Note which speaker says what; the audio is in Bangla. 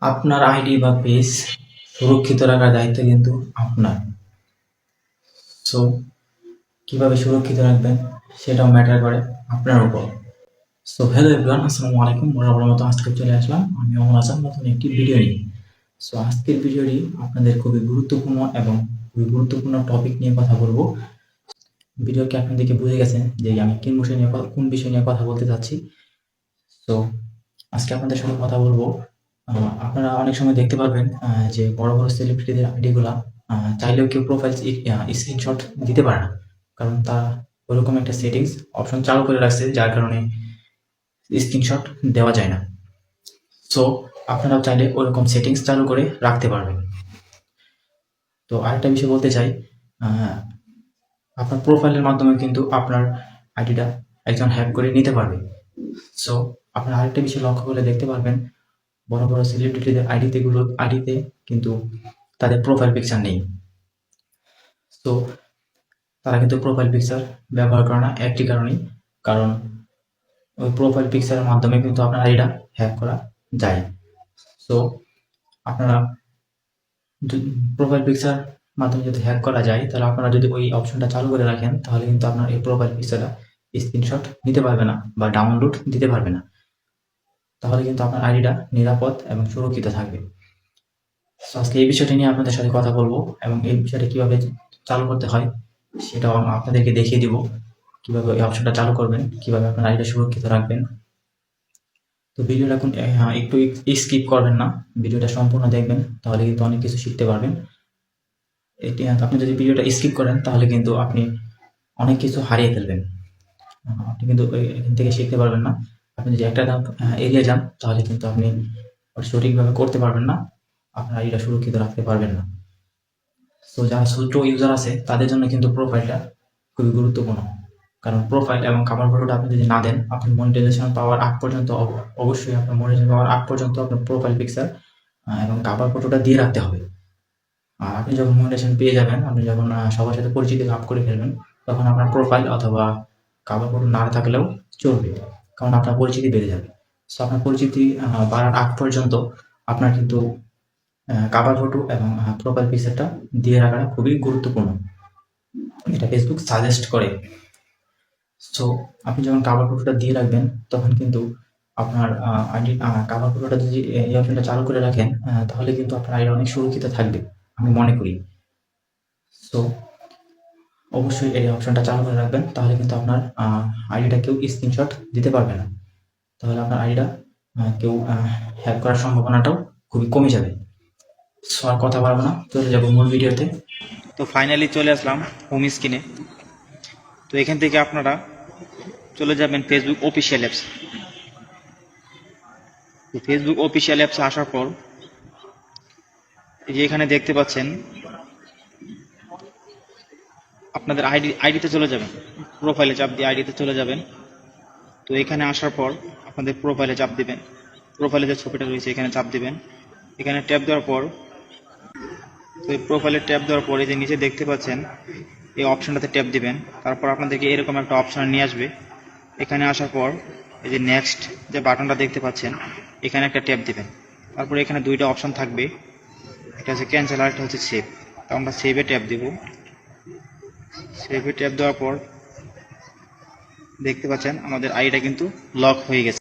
Speaker 1: আপনার আইডি বা পেজ সুরক্ষিত রাখার দায়িত্ব কিন্তু আপনার। সো কিভাবে সুরক্ষিত রাখবেন সেটাও ম্যাটার করে আপনার উপর। সো হ্যালো এভরিওয়ান, আসসালামু আলাইকুম। বরাবর মতো আজকে চলে আসলাম আমি অমর হাসান নতুন একটি ভিডিও নিয়ে। সো আজকের ভিডিওটি আপনাদের খুবই গুরুত্বপূর্ণ এবং খুবই গুরুত্বপূর্ণ টপিক নিয়ে কথা বলবো। ভিডিওকে আপনি দেখে বুঝে গেছেন যে আমি কোন বিষয় নিয়ে কথা বলতে চাচ্ছি। তো আজকে আপনাদের সঙ্গে কথা বলবো। আপনারা অনেক সময় দেখতে পারবেন যে বড় বড় সেলিব্রিটিদের আইডিগুলা চাইলেও কেউ প্রোফাইল স্ক্রিনশট দিতে পারে না, কারণ তারা ওরকম একটা সেটিংস অপশন চালু করে রাখছে যার কারণে স্ক্রিনশট দেওয়া যায় না। সো আপনারাও চাইলে ওরকম সেটিংস চালু করে রাখতে পারবেন। তো আরেকটা বিষয় বলতে চাই, আপনার প্রোফাইলের মাধ্যমে কিন্তু আপনার আইডিটা একজন হ্যাক করে নিতে পারবে। সো আপনার আরেকটা বিষয় লক্ষ্য করলে দেখতে পারবেন, বড় বড় সেলিব্রিটিদের আইডিতে কিন্তু তাদের প্রোফাইল পিকচার নেই। তো তারা কিন্তু প্রোফাইল পিকচার ব্যবহার করে না একটি কারণেই, কারণ ওই প্রোফাইল পিকচারের মাধ্যমে কিন্তু আপনার আইডিটা হ্যাক করা যায়। সো আপনারা প্রোফাইল পিকচার মাধ্যমে যদি হ্যাক করা যায়, তাহলে আপনারা যদি ওই অপশনটা চালু করে রাখেন, তাহলে কিন্তু আপনার এই প্রোফাইল পিকচারটা স্ক্রিনশট নিতে পারবে না বা ডাউনলোড দিতে পারবে না। তাহলে কিন্তু আপনার আইডিটা নিরাপদ এবং সুরক্ষিত থাকবে। তো আজকে এই বিষয়টা নিয়ে আপনাদের সাথে কথা বলবো এবং এই বিষয়টা কিভাবে চালু করতে হয় সেটাও আপনাদেরকে দেখিয়ে দিব, কিভাবে এই অপশনটা চালু করবেন, কিভাবে আপনার আইডিটা সুরক্ষিত রাখবেন। তো ভিডিওটা একটু স্কিপ করবেন না, ভিডিওটা সম্পূর্ণ দেখবেন, তাহলে কিন্তু অনেক কিছু শিখতে পারবেন। আপনি যদি ভিডিওটা স্কিপ করেন তাহলে কিন্তু আপনি অনেক কিছু হারিয়ে ফেলবেন। আপনি কিন্তু এখান থেকে শিখতে পারবেন না। আপনি যদি একটা ধাপ এড়িয়ে যান, তাহলে কিন্তু আপনি সঠিকভাবে করতে পারবেন না, আপনার আইডিটা সুরক্ষিত রাখতে পারবেন না। তো যারা ছোট ইউজার আছে তাদের জন্য কিন্তু প্রোফাইলটা খুবই গুরুত্বপূর্ণ, কারণ প্রোফাইল এবং কভার ফটোটা আপনি যদি না দেন, আপনি মনিটাইজেশন পাওয়ার আগ পর্যন্ত অবশ্যই আপনার মনিটাইজেশন পাওয়ার আগ পর্যন্ত আপনার প্রোফাইল পিকচার এবং কভার ফটোটা দিয়ে রাখতে হবে। আর আপনি যখন মনিটাইজেশন পেয়ে যাবেন, আপনি যখন সবার সাথে পরিচিতি লাভ করে ফেলবেন, তখন আপনার প্রোফাইল অথবা কভার ফটো না থাকলেও চলবে, কারণ আপনার পরিচিতি বেড়ে যাবে। সো আপনার পরিচিতি বাড়ার আগ পর্যন্ত আপনার কিন্তু কভার ফটো এবং প্রোফাইল পিকচারটা দিয়ে রাখাটা খুবই গুরুত্বপূর্ণ, এটা ফেসবুক সাজেস্ট করে। সো আপনি যখন কভার ফটোটা দিয়ে রাখবেন, তখন কিন্তু আপনার আইডি কভার ফটোটা যদি এই অপশনটা চালু করে রাখেন, তাহলে কিন্তু আপনার আইডি অনেক সুরক্ষিত থাকবে আমি মনে করি। সো অবশ্যই এই অপশনটা চালু করে রাখবেন, তাহলে কিন্তু আপনার আইডিটা কেউ স্ক্রিনশট দিতে পারবে না, তাহলে আপনার আইডিটা কেউ হ্যাক করার সম্ভাবনাটাও খুবই কমে যাবে। সো আর কথা বাড়বো না, চলে যাবো মূল ভিডিওতে।
Speaker 2: তো ফাইনালি চলে আসলাম হোম স্ক্রিনে। তো এখান থেকে আপনারা চলে যাবেন ফেসবুক অফিসিয়াল অ্যাপস। তো ফেসবুক অফিসিয়াল অ্যাপসে আসার পর এই যে এখানে দেখতে পাচ্ছেন আপনাদের আইডিতে চলে যাবেন, প্রোফাইলে চাপ দিয়ে আইডিতে চলে যাবেন। তো এখানে আসার পর আপনাদের প্রোফাইলে চাপ দিবেন, প্রোফাইলে যে ছবিটা রয়েছে এখানে চাপ দিবেন। এখানে ট্যাপ দেওয়ার পর, তো এই প্রোফাইলে ট্যাপ দেওয়ার পর এই যে নিচে দেখতে পাচ্ছেন এই অপশনটাতে ট্যাপ দিবেন। তারপর আপনাদেরকে এরকম একটা অপশন নিয়ে আসবে। এখানে আসার পর এই যে নেক্সট যে বাটনটা দেখতে পাচ্ছেন, এখানে একটা ট্যাপ দিবেন। তারপর এখানে দুইটা অপশন থাকবে, একটা হচ্ছে ক্যান্সেল আর একটা হচ্ছে সেভ। তো আমরা সেভে ট্যাপ দেব। সেভে ট্যাপ দেওয়ার পর দেখতে পাচ্ছেন আমাদের আইডিটা কিন্তু লক হয়ে গেছে।